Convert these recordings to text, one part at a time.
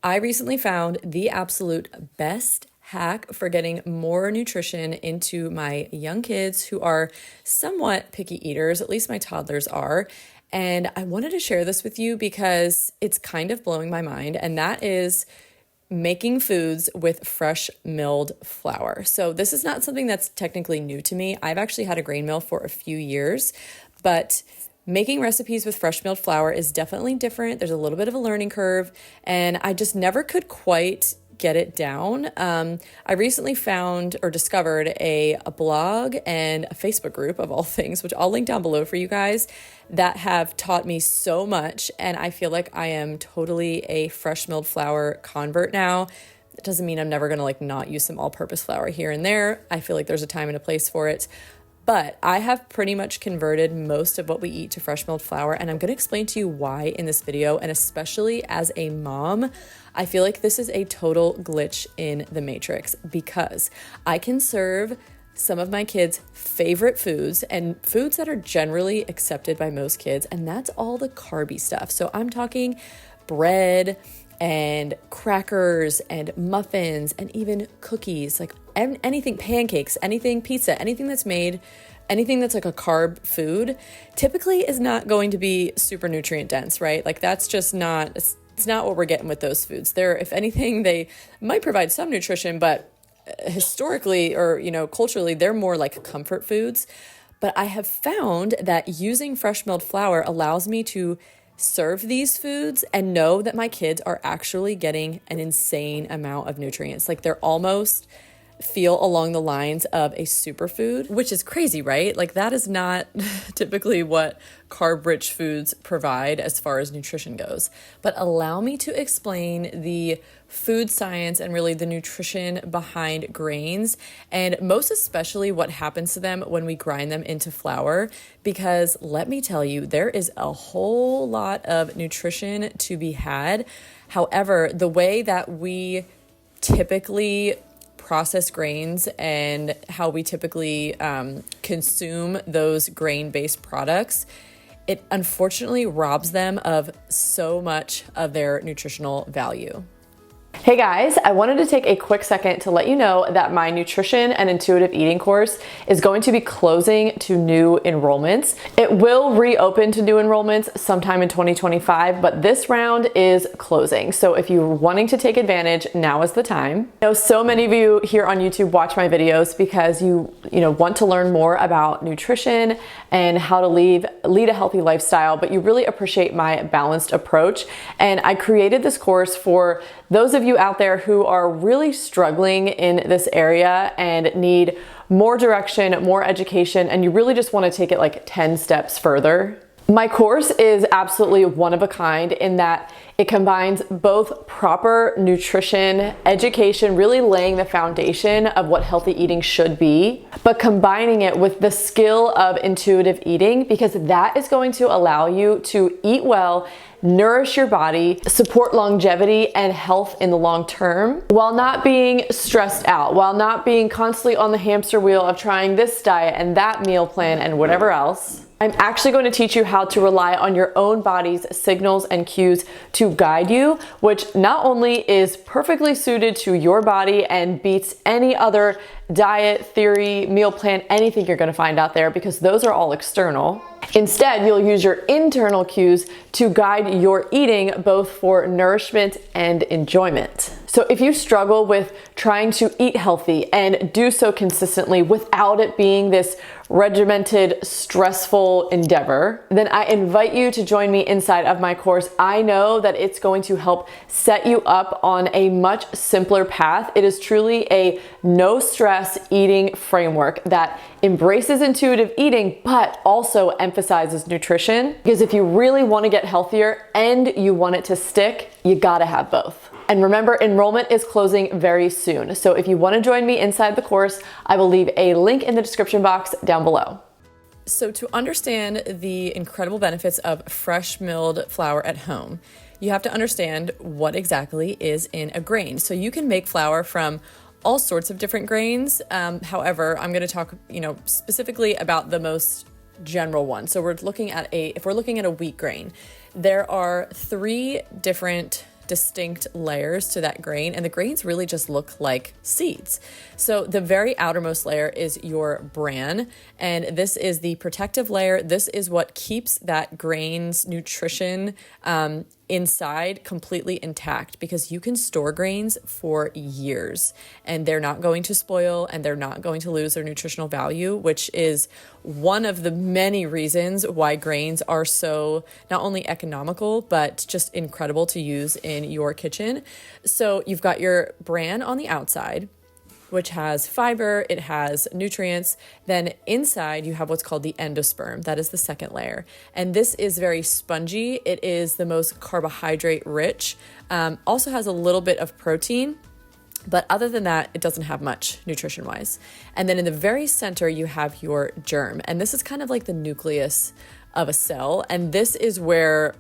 I recently found the absolute best hack for getting more nutrition into my young kids who are somewhat picky eaters, at least my toddlers are. And I wanted to share this with you because it's kind of blowing my mind, and that is making foods with fresh milled flour. So this is not something that's technically new to me. I've actually had a grain mill for a few years, but making recipes with fresh milled flour is definitely different. There's a little bit of a learning curve, and I just never could quite get it down. I recently found or discovered a blog and a Facebook group of all things, which I'll link down below for you guys, that have taught me so much. And I feel like I am totally a fresh milled flour convert now. It doesn't mean I'm never going to not use some all-purpose flour here and there. I feel like there's a time and a place for it. But I have pretty much converted most of what we eat to fresh milled flour, and I'm going to explain to you why in this video. And especially as a mom, I feel like this is a total glitch in the matrix, because I can serve some of my kids' favorite foods and foods that are generally accepted by most kids, and that's all the carby stuff. So I'm talking bread and crackers and muffins and even cookies, anything, pancakes, anything, pizza, anything that's like a carb food typically is not going to be super nutrient dense, right? That's just not, it's not what we're getting with those foods. If anything, they might provide some nutrition, but historically or, culturally, they're more like comfort foods. But I have found that using fresh milled flour allows me to serve these foods and know that my kids are actually getting an insane amount of nutrients. They're almost feel along the lines of a superfood, which is crazy, right? That is not typically what carb-rich foods provide as far as nutrition goes. But allow me to explain the food science and really the nutrition behind grains, and most especially what happens to them when we grind them into flour, because let me tell you, there is a whole lot of nutrition to be had. However, the way that we typically process grains and how we typically consume those grain-based products, it unfortunately robs them of so much of their nutritional value. Hey guys, I wanted to take a quick second to let you know that my nutrition and intuitive eating course is going to be closing to new enrollments. It will reopen to new enrollments sometime in 2025, but this round is closing. So if you're wanting to take advantage, now is the time. I know so many of you here on YouTube watch my videos because you want to learn more about nutrition and how to lead a healthy lifestyle, but you really appreciate my balanced approach. And I created this course for those of you out there who are really struggling in this area and need more direction, more education, and you really just want to take it 10 steps further. My course is absolutely one of a kind in that it combines both proper nutrition, education, really laying the foundation of what healthy eating should be, but combining it with the skill of intuitive eating, because that is going to allow you to eat well, nourish your body, support longevity and health in the long term, while not being stressed out, while not being constantly on the hamster wheel of trying this diet and that meal plan and whatever else. I'm actually going to teach you how to rely on your own body's signals and cues to guide you, which not only is perfectly suited to your body and beats any other diet, theory, meal plan, anything you're going to find out there, because those are all external. Instead, you'll use your internal cues to guide your eating, both for nourishment and enjoyment. So if you struggle with trying to eat healthy and do so consistently without it being this regimented, stressful endeavor, then I invite you to join me inside of my course. I know that it's going to help set you up on a much simpler path. It is truly a no stress eating framework that embraces intuitive eating, but also emphasizes nutrition. Because if you really want to get healthier and you want it to stick, you gotta have both. And remember, enrollment is closing very soon. So if you want to join me inside the course, I will leave a link in the description box down below. So to understand the incredible benefits of fresh milled flour at home, you have to understand what exactly is in a grain. So you can make flour from all sorts of different grains. However, I'm going to talk, specifically about the most general one. So if we're looking at a wheat grain, there are 3 different distinct layers to that grain, and the grains really just look like seeds. So the very outermost layer is your bran, and this is the protective layer. This is what keeps that grain's nutrition inside completely intact, because you can store grains for years and they're not going to spoil and they're not going to lose their nutritional value, which is one of the many reasons why grains are so not only economical, but just incredible to use in your kitchen. So you've got your bran on the outside, which has fiber, it has nutrients. Then inside you have what's called the endosperm. That is the second layer. And this is very spongy. It is the most carbohydrate rich, also has a little bit of protein, but other than that, it doesn't have much nutrition wise. And then in the very center, you have your germ. And this is kind of like the nucleus of a cell. And this is where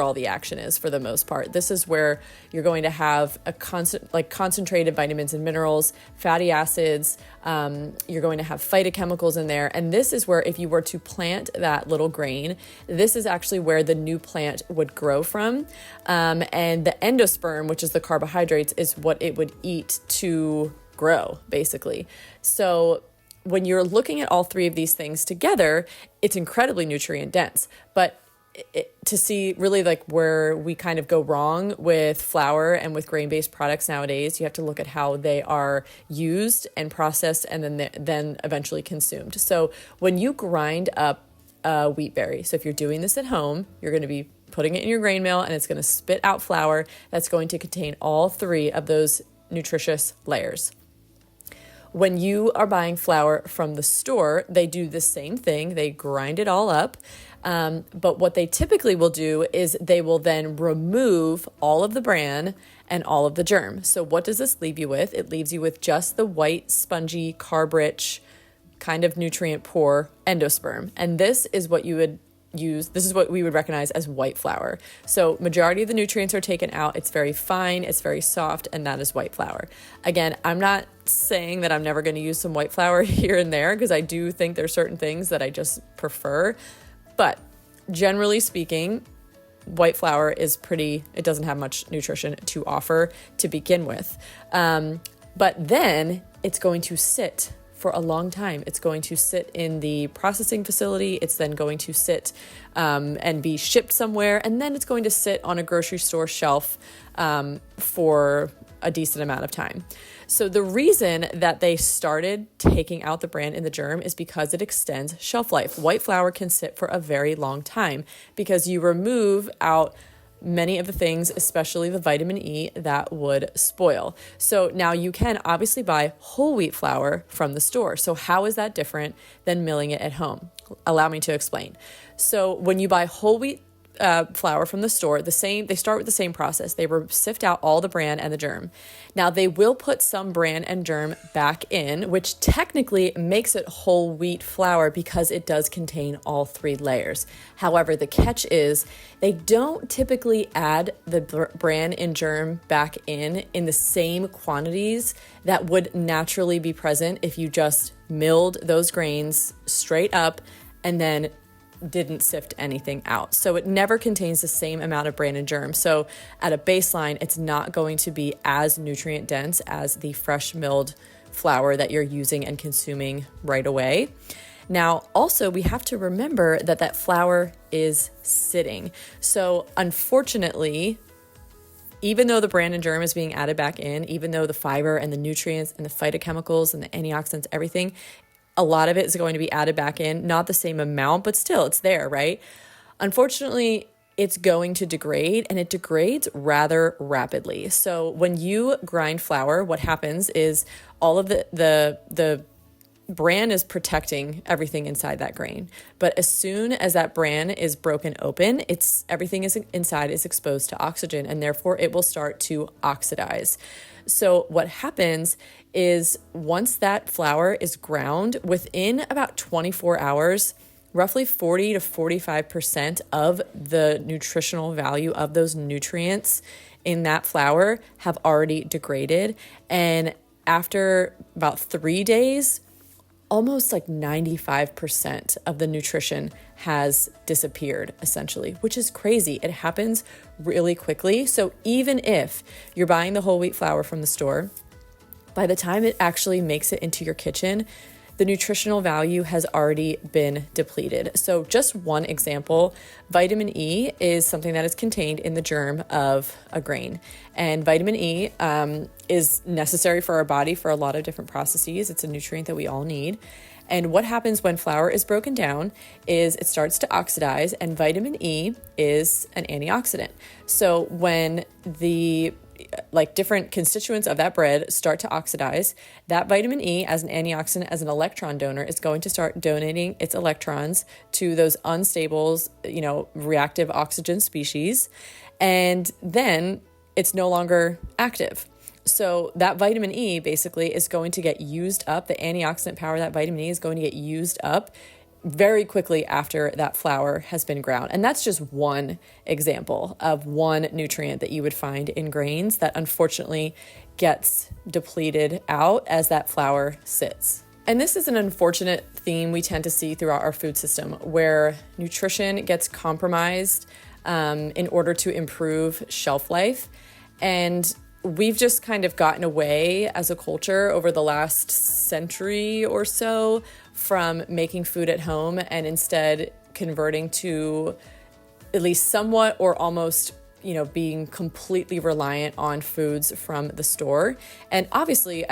all the action is for the most part. This is where you're going to have concentrated vitamins and minerals, fatty acids. You're going to have phytochemicals in there. And this is where, if you were to plant that little grain, this is actually where the new plant would grow from. And the endosperm, which is the carbohydrates, is what it would eat to grow, basically. So when you're looking at all three of these things together, it's incredibly nutrient dense. But to see really like where we kind of go wrong with flour and with grain-based products nowadays, you have to look at how they are used and processed and then eventually consumed. So when you grind up wheat berry, so if you're doing this at home, you're going to be putting it in your grain mill and it's going to spit out flour that's going to contain all three of those nutritious layers. When you are buying flour from the store, they do the same thing. They grind it all up. But what they typically will do is they will then remove all of the bran and all of the germ. So what does this leave you with? It leaves you with just the white, spongy, carb-rich, kind of nutrient-poor endosperm. And this is what you would use. This is what we would recognize as white flour. So majority of the nutrients are taken out. It's very fine, it's very soft, and that is white flour. Again, I'm not saying that I'm never going to use some white flour here and there, because I do think there's certain things that I just prefer. But generally speaking, white flour is it doesn't have much nutrition to offer to begin with. But then it's going to sit for a long time. It's going to sit in the processing facility. It's then going to sit and be shipped somewhere. And then it's going to sit on a grocery store shelf for a decent amount of time. So the reason that they started taking out the bran in the germ is because it extends shelf life. White flour can sit for a very long time because you remove out many of the things, especially the vitamin E, that would spoil. So now you can obviously buy whole wheat flour from the store. So how is that different than milling it at home? Allow me to explain. So when you buy whole wheat flour from the store, they start with the same process. They sift out all the bran and the germ. Now they will put some bran and germ back in, which technically makes it whole wheat flour because it does contain all three layers. However, the catch is they don't typically add the bran and germ back in the same quantities that would naturally be present if you just milled those grains straight up and then didn't sift anything out. So it never contains the same amount of bran and germ. So at a baseline, it's not going to be as nutrient dense as the fresh milled flour that you're using and consuming right away. Now, also, we have to remember that flour is sitting. So unfortunately, even though the bran and germ is being added back in, even though the fiber and the nutrients and the phytochemicals and the antioxidants, everything, a lot of it is going to be added back in, not the same amount, but still it's there, right? Unfortunately, it's going to degrade, and it degrades rather rapidly. So when you grind flour, what happens is all of the bran is protecting everything inside that grain. But as soon as that bran is broken open, everything inside is exposed to oxygen, and therefore it will start to oxidize. So what happens is once that flour is ground, within about 24 hours, roughly 40 to 45% of the nutritional value of those nutrients in that flour have already degraded. And after about 3 days, almost like 95% of the nutrition has disappeared essentially, which is crazy. It happens really quickly. So even if you're buying the whole wheat flour from the store, by the time it actually makes it into your kitchen, the nutritional value has already been depleted. So just one example, vitamin E is something that is contained in the germ of a grain. And vitamin E is necessary for our body for a lot of different processes. It's a nutrient that we all need. And what happens when flour is broken down is it starts to oxidize, and vitamin E is an antioxidant. So when the different constituents of that bread start to oxidize, that vitamin E as an antioxidant, as an electron donor, is going to start donating its electrons to those unstable, reactive oxygen species. And then it's no longer active. So that vitamin E basically is going to get used up. The antioxidant power of that vitamin E is going to get used up very quickly after that flour has been ground. And that's just one example of one nutrient that you would find in grains that unfortunately gets depleted out as that flour sits. And this is an unfortunate theme we tend to see throughout our food system, where nutrition gets compromised in order to improve shelf life. And we've just kind of gotten away as a culture over the last century or so from making food at home, and instead converting to at least somewhat or almost, being completely reliant on foods from the store. And obviously,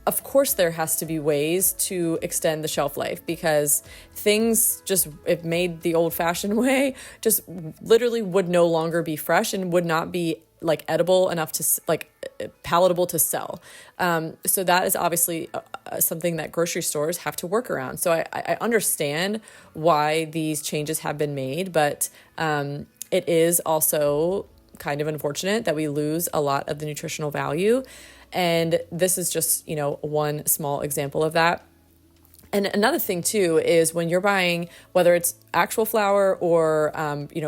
of course there has to be ways to extend the shelf life, because things just, if made the old-fashioned way, just literally would no longer be fresh and would not be edible enough to palatable to sell. So that is obviously something that grocery stores have to work around. So I understand why these changes have been made, but it is also kind of unfortunate that we lose a lot of the nutritional value. And this is just, one small example of that. And another thing too is when you're buying, whether it's actual flour or,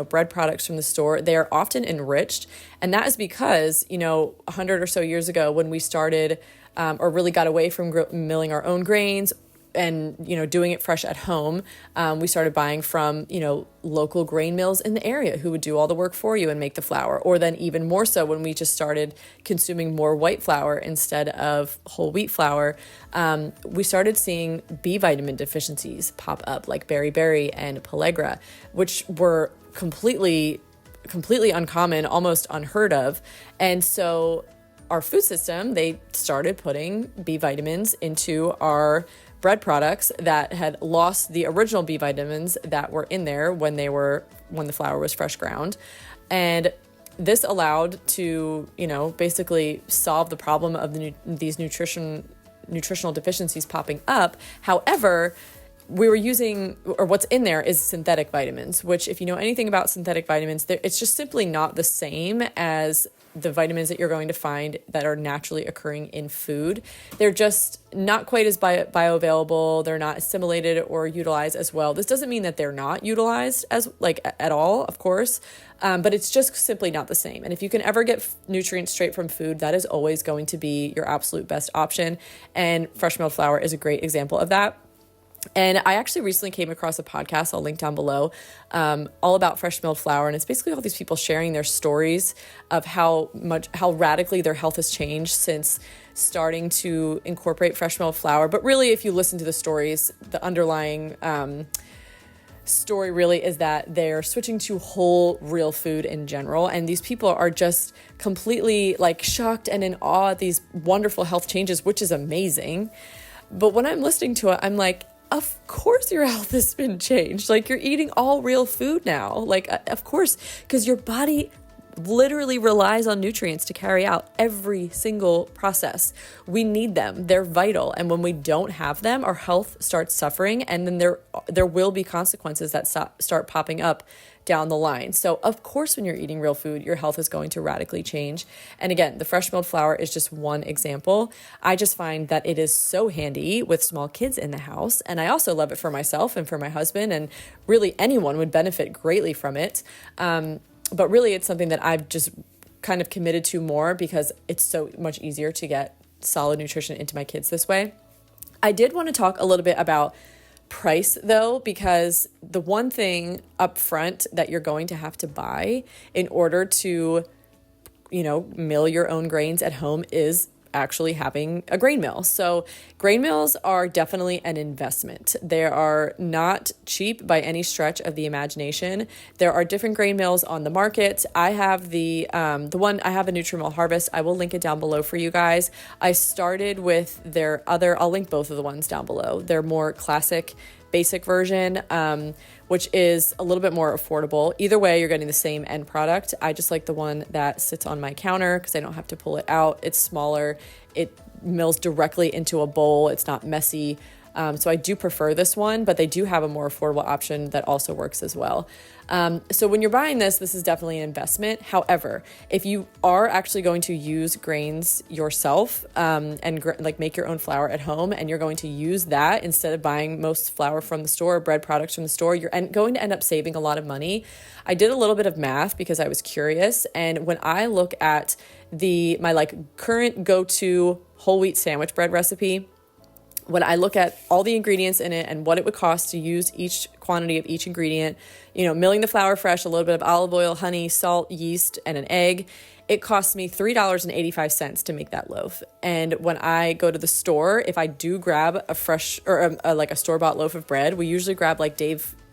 bread products from the store, they are often enriched. And that is because, 100 or so years ago when we started or really got away from milling our own grains and, doing it fresh at home, we started buying from, local grain mills in the area who would do all the work for you and make the flour. Or then even more so when we just started consuming more white flour instead of whole wheat flour, we started seeing B vitamin deficiencies pop up, like beriberi and pellagra, which were completely uncommon, almost unheard of. And so our food system, they started putting B vitamins into our bread products that had lost the original B vitamins that were in there when the flour was fresh ground. And this allowed to, basically solve the problem of these nutritional deficiencies popping up. However, we were using, or what's in there is synthetic vitamins, which if you know anything about synthetic vitamins, it's just simply not the same as the vitamins that you're going to find that are naturally occurring in food. They're just not quite as bioavailable. They're not assimilated or utilized as well. This doesn't mean that they're not utilized as at all, of course, but it's just simply not the same. And if you can ever get nutrients straight from food, that is always going to be your absolute best option. And fresh milled flour is a great example of that. And I actually recently came across a podcast, I'll link down below, all about fresh milled flour. And it's basically all these people sharing their stories of how radically their health has changed since starting to incorporate fresh milled flour. But really, if you listen to the stories, the underlying story really is that they're switching to whole, real food in general. And these people are just completely shocked and in awe at these wonderful health changes, which is amazing. But when I'm listening to it, I'm like, of course your health has been changed. You're eating all real food now. Of course, because your body literally relies on nutrients to carry out every single process. We need them. They're vital. And when we don't have them, our health starts suffering. And then there will be consequences that start popping up down the line. So of course, when you're eating real food, your health is going to radically change. And again, the fresh milled flour is just one example. I just find that it is so handy with small kids in the house. And I also love it for myself and for my husband, and really anyone would benefit greatly from it. But really it's something that I've just kind of committed to more because it's so much easier to get solid nutrition into my kids this way. I did want to talk a little bit about price though, because the one thing up front that you're going to have to buy in order to, mill your own grains at home is actually having a grain mill. So grain mills are definitely an investment. They are not cheap by any stretch of the imagination. There are different grain mills on the market. I have I have a Nutritional Harvest. I will link it down below for you guys. I started with I'll link both of the ones down below. Their more classic basic version, which is a little bit more affordable. Either way, you're getting the same end product. I just like the one that sits on my counter because I don't have to pull it out. It's smaller. It mills directly into a bowl. It's not messy. So I do prefer this one, but they do have a more affordable option that also works as well. So when you're buying this is definitely an investment. However, if you are actually going to use grains yourself and make your own flour at home, and you're going to use that instead of buying most flour from the store, bread products from the store, you're going to end up saving a lot of money. I did a little bit of math because I was curious, and when I look at my current go-to whole wheat sandwich bread recipe, when I look at all the ingredients in it and what it would cost to use each quantity of each ingredient, milling the flour fresh, a little bit of olive oil, honey, salt, yeast, and an egg, it costs me $3.85 to make that loaf. And when I go to the store, if I do grab a fresh or a store-bought loaf of bread, we usually grab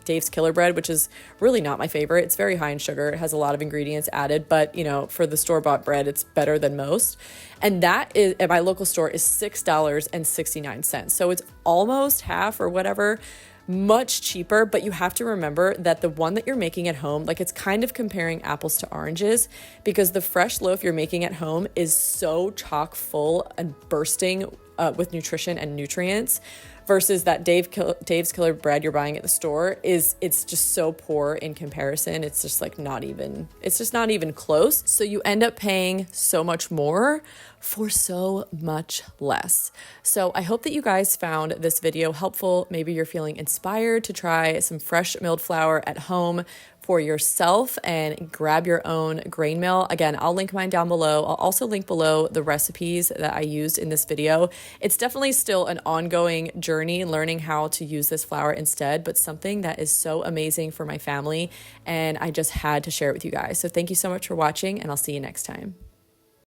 Dave's Killer Bread, which is really not my favorite. It's very high in sugar. It has a lot of ingredients added, but for the store-bought bread, it's better than most. And that is at my local store is $6.69. So it's almost half or whatever, much cheaper, but you have to remember that the one that you're making at home, it's kind of comparing apples to oranges, because the fresh loaf you're making at home is so chock full and bursting with nutrition and nutrients, versus that Dave's Killer Bread you're buying at the store it's just so poor in comparison. It's just not even close. So you end up paying so much more for so much less. So I hope that you guys found this video helpful. Maybe you're feeling inspired to try some fresh milled flour at home for yourself and grab your own grain mill. Again, I'll link mine down below. I'll also link below the recipes that I used in this video. It's definitely still an ongoing journey learning how to use this flour instead, but something that is so amazing for my family, and I just had to share it with you guys. So thank you so much for watching, and I'll see you next time.